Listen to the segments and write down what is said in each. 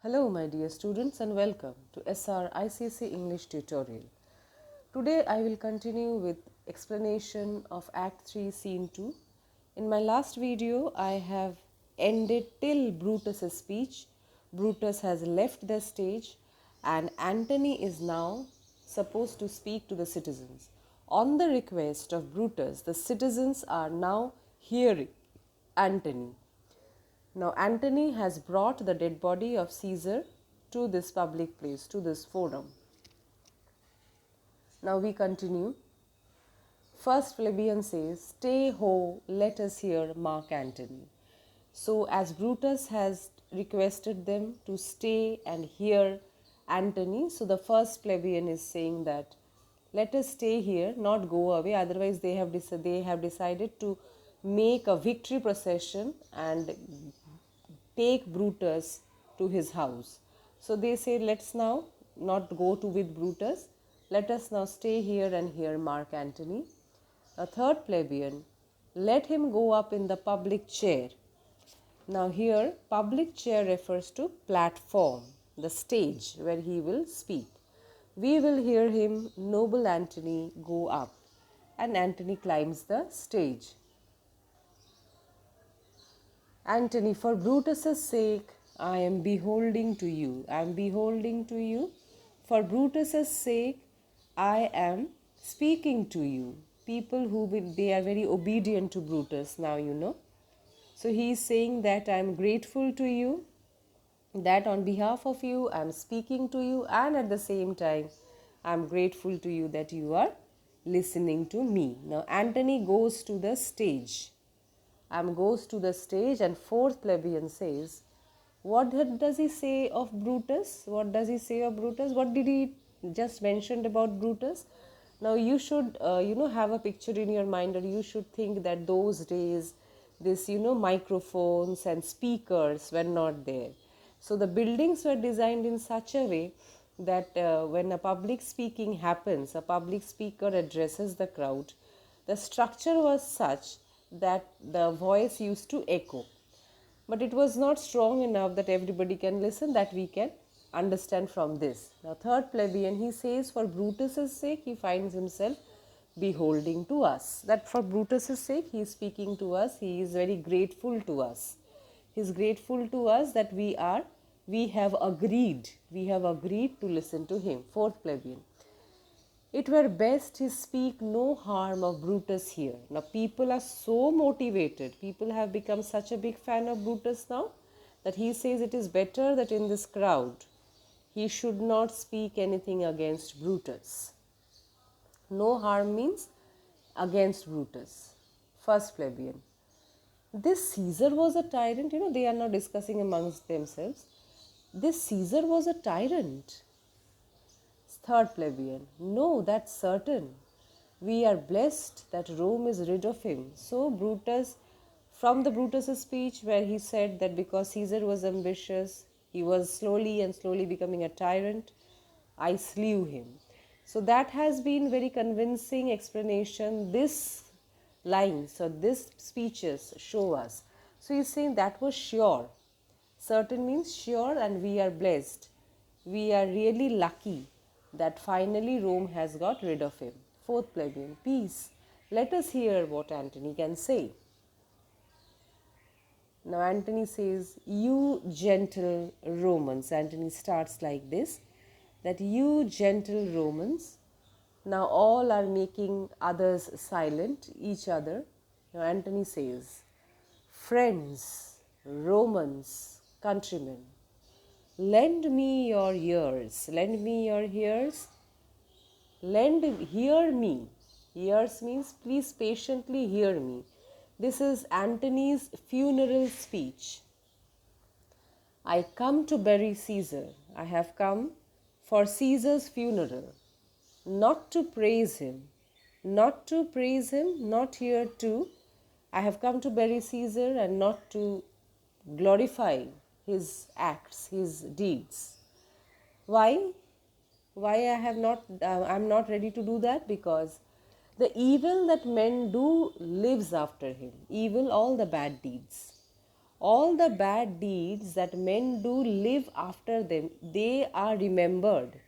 Hello my dear students and welcome to SR ICSE English tutorial. Today I will continue with explanation of Act 3 Scene 2. In my last video I have ended till Brutus's speech. Brutus has left the stage and Antony is now supposed to speak to the citizens. On the request of Brutus, the citizens are now hearing Antony. Now Antony has brought the dead body of Caesar to this public place, to this forum. Now we continue. First plebeian says, "Stay ho, let us hear Mark Antony." So as Brutus has requested them to stay and hear Antony, so the first plebeian is saying that let us stay here, not go away, otherwise they have decided to make a victory procession and take Brutus to his house. So they say, let's now not go to with Brutus, let us now stay here and hear Mark Antony. A third plebeian, let him go up in the public chair. Now here public chair refers to platform, the stage where he will speak. We will hear him, noble Antony, go up. And Antony climbs the stage. Antony, for Brutus's sake, I am beholding to you. I am beholding to you. For Brutus's sake, I am speaking to you. People they are very obedient to Brutus now, you know. So he is saying that I am grateful to you, that on behalf of you, I am speaking to you, and at the same time, I am grateful to you that you are listening to me. Now, Antony goes to the stage. Goes to the stage, and fourth plebeian says, what does he say of Brutus? What does he say of Brutus? What did he just mentioned about Brutus? Now you should have a picture in your mind, or you should think that those days this microphones and speakers were not there. So the buildings were designed in such a way that when a public speaking happens, a public speaker addresses the crowd, the structure was such that the voice used to echo, but it was not strong enough that everybody can listen, that we can understand from this. Now third plebeian, he says for Brutus's sake he finds himself beholding to us, that for Brutus's sake he is speaking to us, he is very grateful to us. He is grateful to us that we have agreed to listen to him. Fourth plebeian, it were best he speak no harm of Brutus here. Now people are so motivated, people have become such a big fan of Brutus now, that he says it is better that in this crowd he should not speak anything against Brutus. No harm means against Brutus. First plebeian, this Caesar was a tyrant. They are now discussing amongst themselves. This Caesar was a tyrant. Third plebeian, no, that's certain. We are blessed that Rome is rid of him. So Brutus, from the Brutus's speech where he said that because Caesar was ambitious, he was slowly becoming a tyrant, I slew him. So that has been very convincing explanation. This lines or this speeches show us. So he's saying that was sure. Certain means sure, and we are blessed. We are really lucky that finally Rome has got rid of him. Fourth plebeian, peace. Let us hear what Antony can say. Now Antony says, you gentle Romans. Antony starts like this, that you gentle Romans. Now all are making others silent, each other. Now Antony says, friends, Romans, countrymen, lend me your ears. Lend me your ears. Hear me. Ears means please patiently hear me. This is Antony's funeral speech. I come to bury Caesar. I have come for Caesar's funeral. Not to praise him. Not here too. I have come to bury Caesar and not to glorify his acts, his deeds. Why? I'm not ready to do that, because the evil that men do lives after him. Evil, all the bad deeds. All the bad deeds that men do live after them, they are remembered.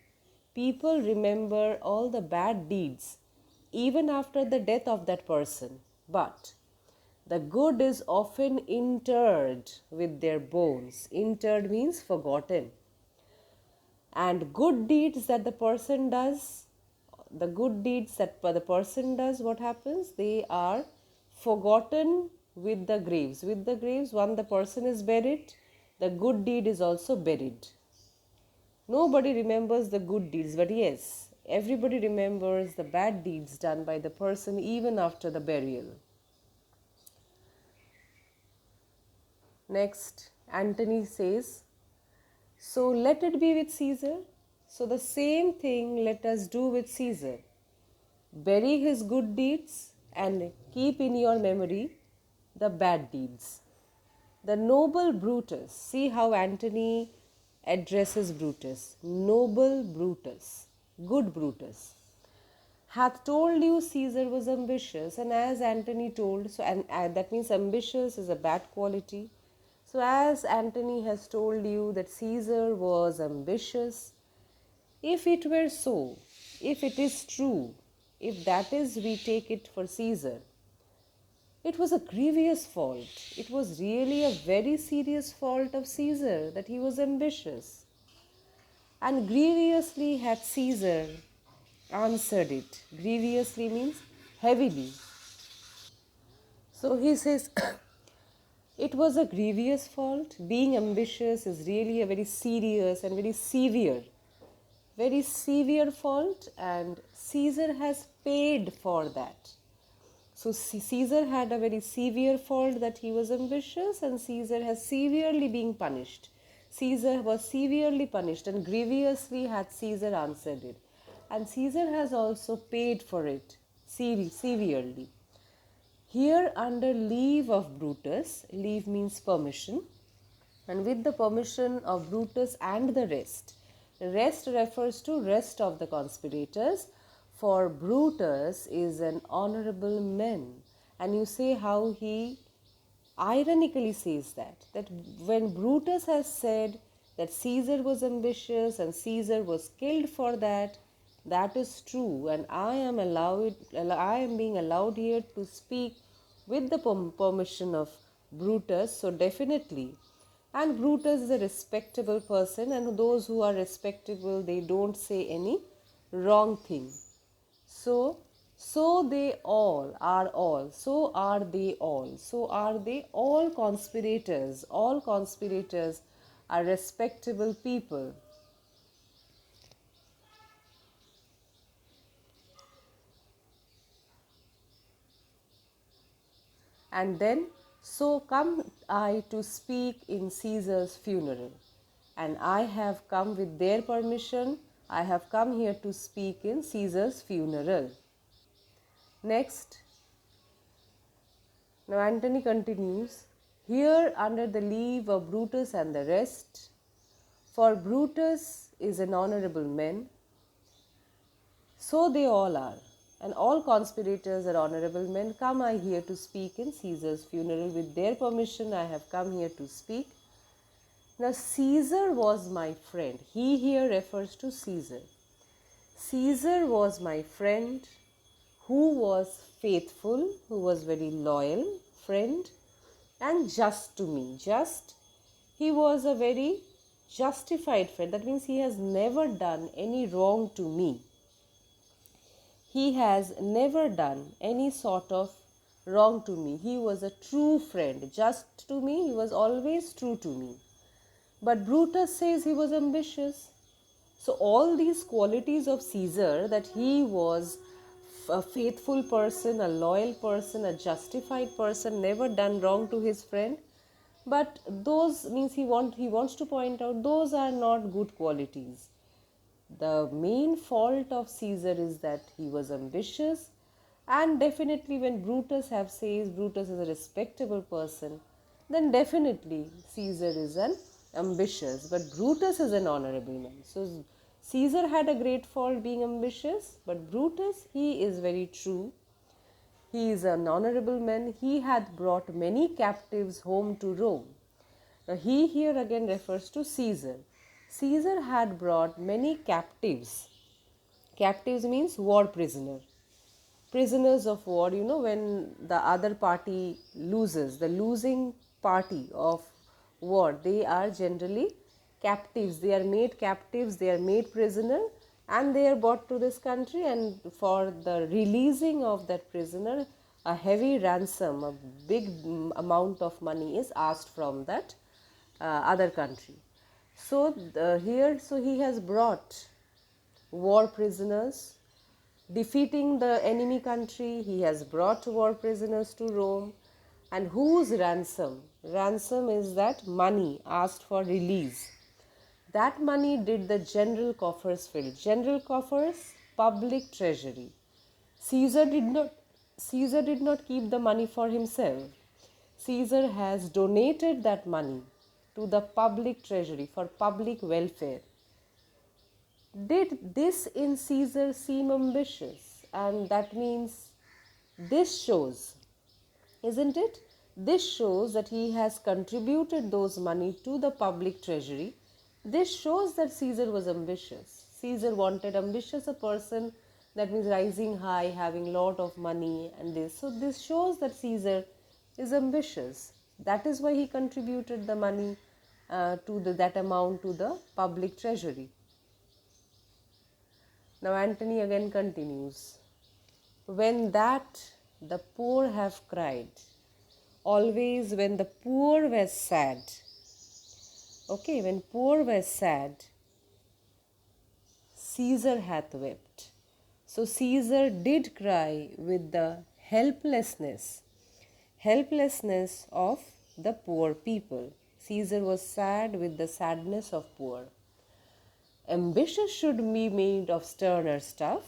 People remember all the bad deeds even after the death of that person. But the good is often interred with their bones. Interred means forgotten. And good deeds that the person does, the good deeds that the person does, what happens? They are forgotten with the graves. With the graves, when the person is buried, the good deed is also buried. Nobody remembers the good deeds, but yes, everybody remembers the bad deeds done by the person even after the burial. Next, Antony says, so let it be with Caesar. So the same thing let us do with Caesar. Bury his good deeds and keep in your memory the bad deeds. The noble Brutus, see how Antony addresses Brutus. Noble Brutus, good Brutus, hath told you Caesar was ambitious, and as Antony told, so and that means ambitious is a bad quality. So as Antony has told you that Caesar was ambitious, if it were so, if it is true, if that is we take it for Caesar, it was a grievous fault. It was really a very serious fault of Caesar that he was ambitious. And grievously had Caesar answered it. Grievously means heavily. So he says, it was a grievous fault. Being ambitious is really a very serious and very severe fault, and Caesar has paid for that. So Caesar had a very severe fault that he was ambitious, and Caesar has severely been punished. Caesar was severely punished, and grievously had Caesar answered it. And Caesar has also paid for it severely. Here, under leave of Brutus, leave means permission, and with the permission of Brutus and the rest. Rest refers to rest of the conspirators, for Brutus is an honorable man. And you say how he ironically says that when Brutus has said that Caesar was ambitious and Caesar was killed for that, that is true, and I am being allowed here to speak with the permission of Brutus, so definitely. And Brutus is a respectable person, and those who are respectable, they don't say any wrong thing. So they all are all. So are they all. So are they all conspirators. All conspirators are respectable people. And then, so come I to speak in Caesar's funeral. And I have come with their permission. I have come here to speak in Caesar's funeral. Next, now Antony continues, here under the leave of Brutus and the rest, for Brutus is an honorable man, so they all are, and all conspirators are honorable men. Come I here to speak in Caesar's funeral. With their permission, I have come here to speak. Now, Caesar was my friend. He here refers to Caesar. Caesar was my friend, who was faithful, who was very loyal friend, and just to me. Just, he was a very justified friend. That means he has never done any wrong to me. He has never done any sort of wrong to me. He was a true friend. Just to me, he was always true to me. But Brutus says he was ambitious. So all these qualities of Caesar, that he was a faithful person, a loyal person, a justified person, never done wrong to his friend. But those means he wants to point out those are not good qualities. The main fault of Caesar is that he was ambitious, and definitely when Brutus says Brutus is a respectable person, then definitely Caesar is an ambitious, but Brutus is an honorable man. So Caesar had a great fault being ambitious, but Brutus, he is very true. He is an honorable man. He had brought many captives home to Rome. He here again refers to Caesar. Caesar had brought many captives. Captives means war prisoner. Prisoners of war, when the other party loses, the losing party of war, they are generally captives. They are made captives, they are made prisoner, and they are brought to this country, and for the releasing of that prisoner, a heavy ransom, a big amount of money is asked from that other country. So he has brought war prisoners. Defeating the enemy country, he has brought war prisoners to Rome. And whose ransom? Ransom is that money asked for release. That money did the general coffers fill. General coffers, public treasury. Caesar did not keep the money for himself. Caesar has donated that money to the public treasury for public welfare. Did this in Caesar seem ambitious? And that means this shows, isn't it? This shows that he has contributed those money to the public treasury. This shows that Caesar was ambitious. Caesar wanted ambitious a person, that means rising high, having lot of money and this. So this shows that Caesar is ambitious. That is why he contributed the money that amount to the public treasury. Now Antony again continues. When that the poor have cried, always when the poor were sad. Okay, when poor were sad, Caesar hath wept. So Caesar did cry with the helplessness of the poor people. Caesar was sad with the sadness of poor. Ambitious should be made of sterner stuff.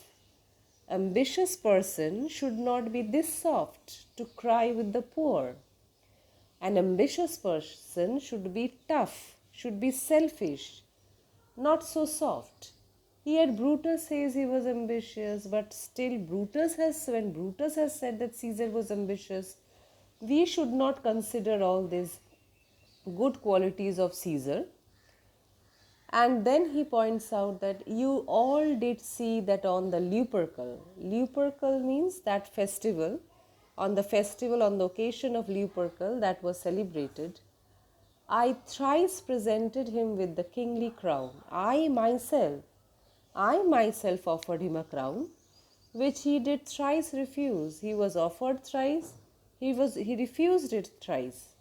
Ambitious person should not be this soft to cry with the poor. An ambitious person should be tough, should be selfish, not so soft. Yet Brutus says he was ambitious, but still when Brutus has said that Caesar was ambitious, we should not consider all these good qualities of Caesar. And then he points out that you all did see that on the Lupercal means that festival, on the occasion of Lupercal that was celebrated, I thrice presented him with the kingly crown. I myself offered him a crown, which he did thrice refuse. He was offered thrice, he refused it thrice.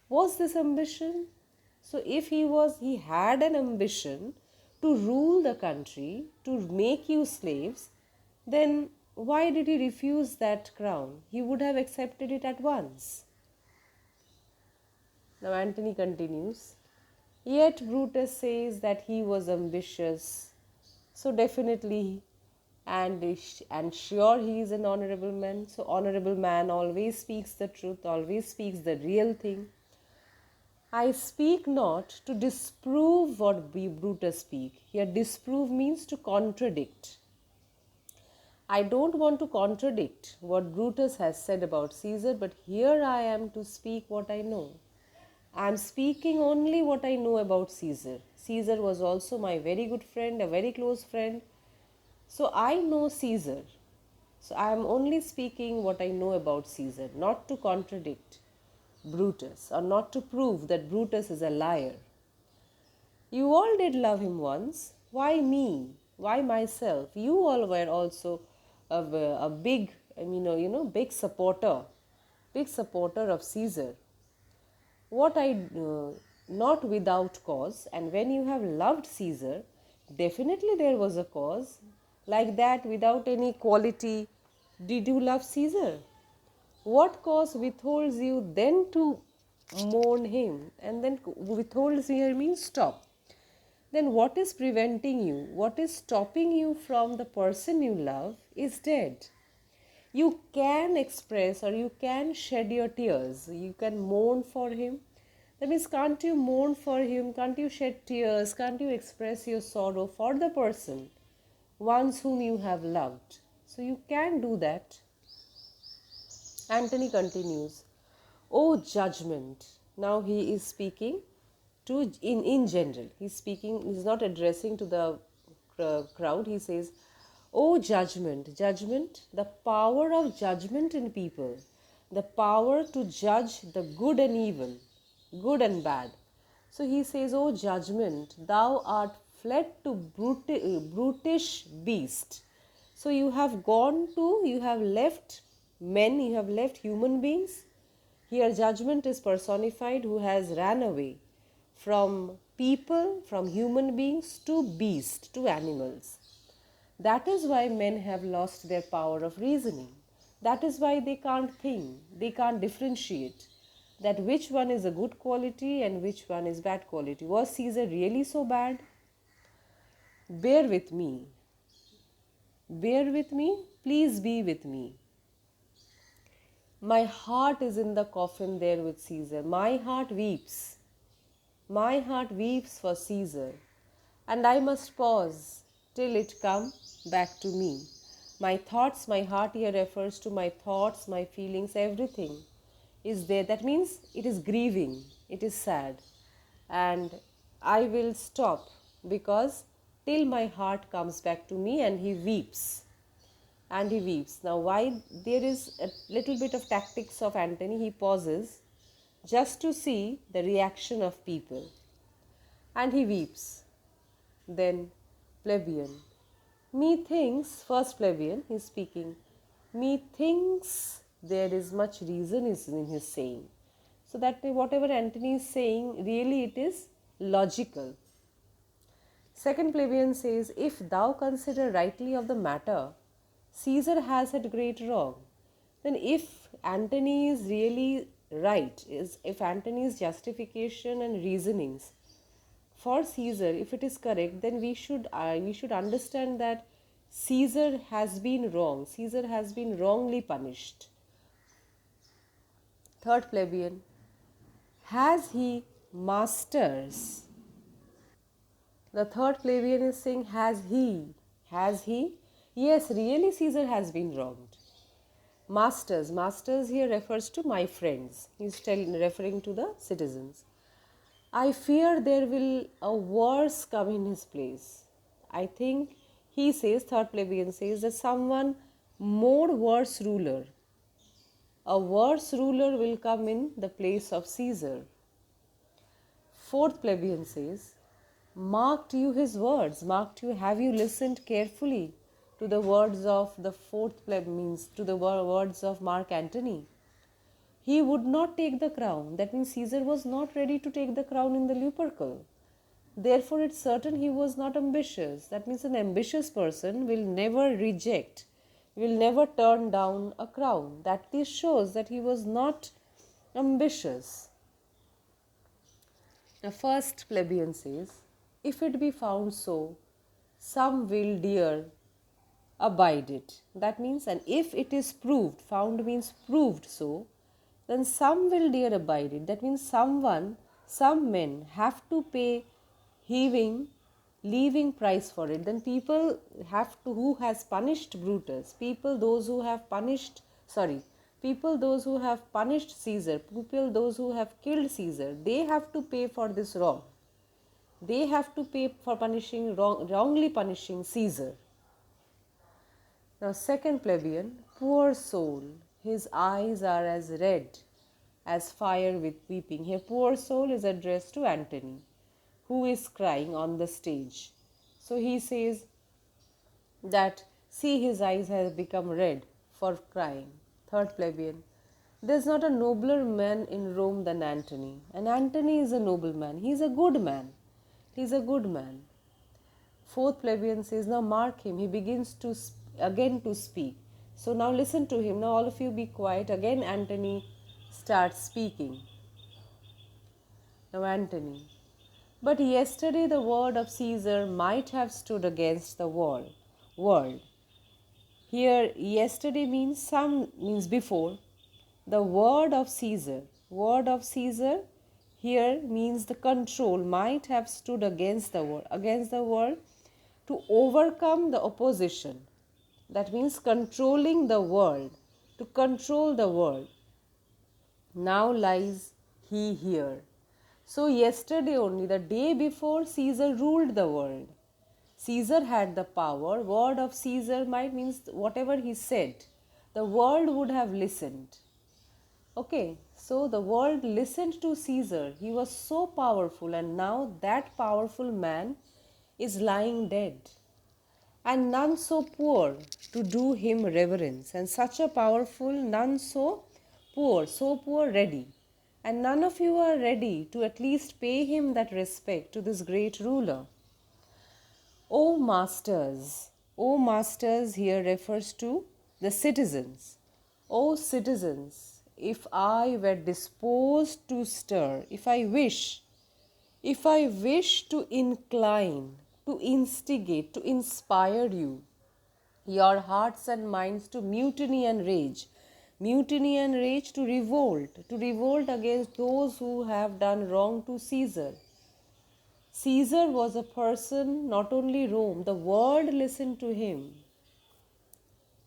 Was this ambition? So if he had an ambition to rule the country, to make you slaves, then why did he refuse that crown? He would have accepted it at once. Now Antony continues, yet Brutus says that he was ambitious. So definitely, and sure he is an honorable man. So honorable man always speaks the truth, always speaks the real thing. I speak not to disprove what Brutus speak. Here disprove means to contradict. I don't want to contradict what Brutus has said about Caesar, but here I am to speak what I know. I am speaking only what I know about Caesar. Caesar was also my very good friend, a very close friend. So I know Caesar. So I am only speaking what I know about Caesar, not to contradict Brutus or not to prove that Brutus is a liar. You all did love him once. Why me? Why myself? You all were also a big, big supporter of Caesar. What not without cause. And when you have loved Caesar, definitely there was a cause. Like that, without any quality, did you love Caesar? What cause withholds you then to mourn him? And then withholds here means stop. Then what is preventing you? What is stopping you from the person you love is dead. You can express or you can shed your tears. You can mourn for him. That means, can't you mourn for him? Can't you shed tears? Can't you express your sorrow for the person once whom you have loved? So you can do that. Antony continues, O judgment, Now he is speaking to in general. He's not addressing to the crowd. He says, "Oh judgment, the power of judgment in people, the power to judge the good and evil, good and bad." So he says, "Oh judgment, thou art fled to brutish beast." So you have left men, you have left human beings. Here judgment is personified, who has ran away from people, from human beings to beast, to animals. That is why men have lost their power of reasoning. That is why they can't think, they can't differentiate that which one is a good quality and which one is bad quality. Was Caesar really so bad? Bear with me. Bear with me. Please be with me. My heart is in the coffin there with Caesar. My heart weeps. My heart weeps for Caesar. And I must pause till it come back to me. My thoughts, my heart here refers to my thoughts, my feelings, everything is there. That means it is grieving, it is sad. And I will stop because till my heart comes back to me, and he weeps. And he weeps. Now, why there is a little bit of tactics of Antony, he pauses just to see the reaction of people. And he weeps. Then plebeian. Methinks, first plebeian, he is speaking. Methinks there is much reason is in his saying. So that whatever Antony is saying, really it is logical. Second plebeian says, if thou consider rightly of the matter, Caesar has had great wrong. Then if Antony is really right, if Antony's justification and reasonings for Caesar, if it is correct, then we should understand that Caesar has been wrong. Caesar has been wrongly punished. Third plebeian, has he masters? The third plebeian is saying, has he? Has he? Yes, really Caesar has been wronged. Masters. Masters here refers to my friends. He is referring to the citizens. I fear there will a worse come in his place. I think he says, third plebeian says, that someone more worse ruler, a worse ruler will come in the place of Caesar. Fourth plebeian says, marked you his words, have you listened carefully to the words of the fourth plebeian, means to the words of Mark Antony? He would not take the crown. That means Caesar was not ready to take the crown in the Lupercal. Therefore, it's certain he was not ambitious. That means an ambitious person will never reject, will never turn down a crown. That this shows that he was not ambitious. The first plebeian says, if it be found so, some will dare abide it. That means, and if it is proved, found means proved so, then some will dare abide it. That means some men have to pay leaving price for it. Then people have to, who has punished Brutus, people those who have punished Caesar, people those who have killed Caesar, they have to pay for this wrong. They have to pay for wrongly punishing Caesar. Now second plebeian, poor soul, his eyes are as red as fire with weeping. Here poor soul is addressed to Antony, who is crying on the stage. So he says that, see, his eyes have become red for crying. Third plebeian, there is not a nobler man in Rome than Antony. And Antony is a noble man. He is a good man. He is a good man. Fourth plebeian says, now mark him. He begins to again to speak. So now listen to him. Now all of you be quiet. Again Antony starts speaking. Now Antony, but yesterday the word of Caesar might have stood against the world. Here yesterday means before. The word of Caesar here means the control, might have stood against the world to overcome the opposition. That means controlling the world, to control the world. Now lies he hear. So yesterday only, the day before, Caesar ruled the world. Caesar had the power. Word of Caesar might means whatever he said, the world would have listened. Okay, so the world listened to Caesar. He was so powerful, and now that powerful man is lying dead, and none so poor to do him reverence, and such a powerful, none so poor ready. And none of you are ready to at least pay him that respect to this great ruler. O masters here refers to the citizens. O citizens, if I were disposed to stir, if I wish to incline, to instigate, to inspire you, your hearts and minds to mutiny and rage to revolt against those who have done wrong to Caesar. Caesar was a person, not only Rome, the world listened to him.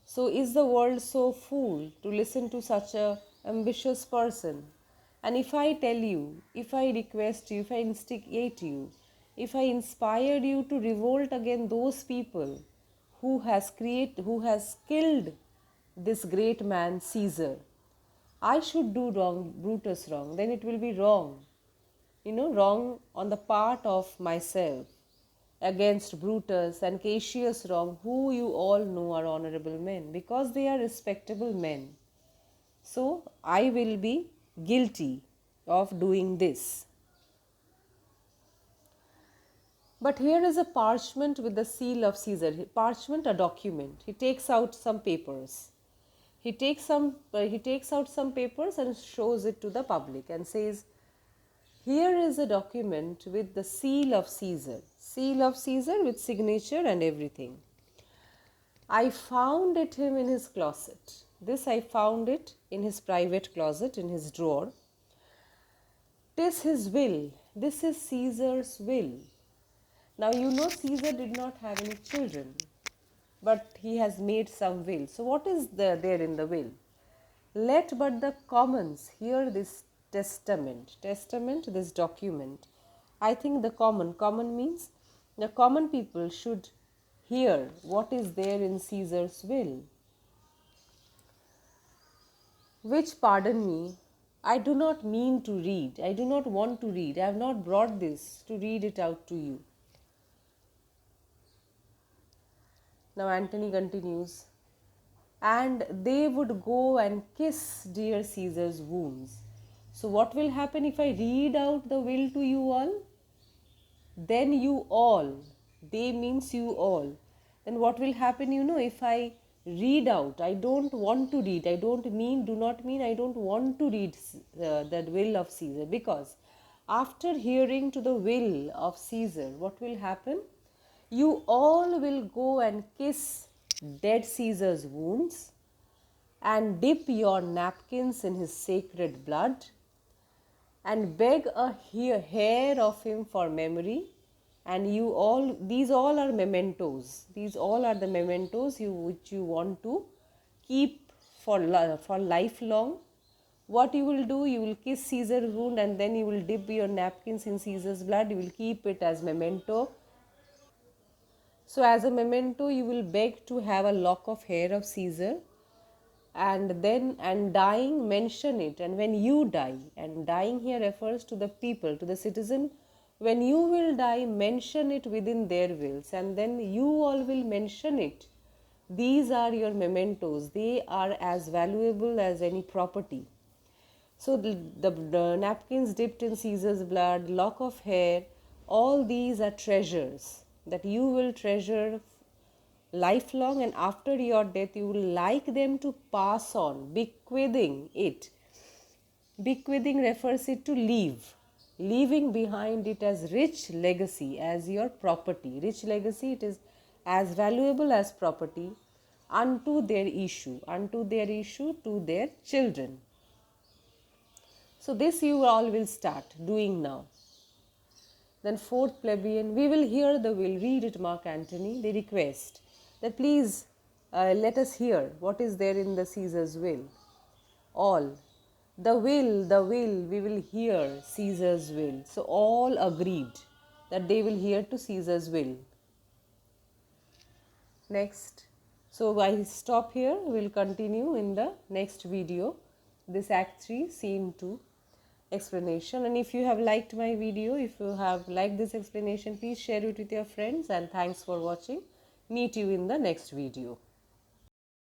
So is the world so fool to listen to such a ambitious person? And if I tell you, if I request you, if I instigate you, if I inspired you to revolt against those people who has killed this great man Caesar, I should do wrong, Brutus wrong, then it will be wrong. Wrong on the part of myself against Brutus and Cassius wrong, who you all know are honorable men, because they are respectable men. So I will be guilty of doing this. But here is a parchment with the seal of Caesar. Parchment, a document. He takes out some papers. He takes out some papers and shows it to the public and says, here is a document with the seal of Caesar with signature and everything. I found him in his closet. I found it in his private closet, in his drawer. 'Tis his will. This is Caesar's will. Now Caesar did not have any children, but he has made some will. So what is there in the will? Let but the commons hear this testament, this document. I think the common means the common people should hear what is there in Caesar's will. Which, pardon me, I do not mean to read. I do not want to read. I have not brought this to read it out to you. Now Antony continues, and they would go and kiss dear Caesar's wounds. So what will happen if I read out the will to you all? Then you all, they means you all. Then what will happen, if I read out, I don't want to read, I do not mean I don't want to read the will of Caesar, because after hearing to the will of Caesar, what will happen? You all will go and kiss dead Caesar's wounds and dip your napkins in his sacred blood and beg a hair of him for memory. And these all are mementos. These all are the mementos which you want to keep for lifelong. What you will do, you will kiss Caesar's wound and then you will dip your napkins in Caesar's blood. You will keep it as memento. So as a memento, you will beg to have a lock of hair of Caesar, and dying, mention it. And when you die, and dying here refers to the people, to the citizen, when you will die, mention it within their wills, and then you all will mention it. These are your mementos. They are as valuable as any property. So the napkins dipped in Caesar's blood, lock of hair, all these are treasures that you will treasure lifelong, and after your death you will like them to pass on, bequeathing it. Bequeathing refers it to leaving behind it as rich legacy, as your property. Rich legacy, it is as valuable as property unto their issue to their children. So this you all will start doing now. Then fourth plebeian, we will hear the will. Read it, Mark Antony. They request that please let us hear what is there in the Caesar's will. All, the will, we will hear Caesar's will. So all agreed that they will hear to Caesar's will. Next. So I stop here. We'll continue in the next video. This Act 3, Scene 2 explanation. And if you have liked my video, if you have liked this explanation, please share it with your friends, and thanks for watching. Meet you in the next video.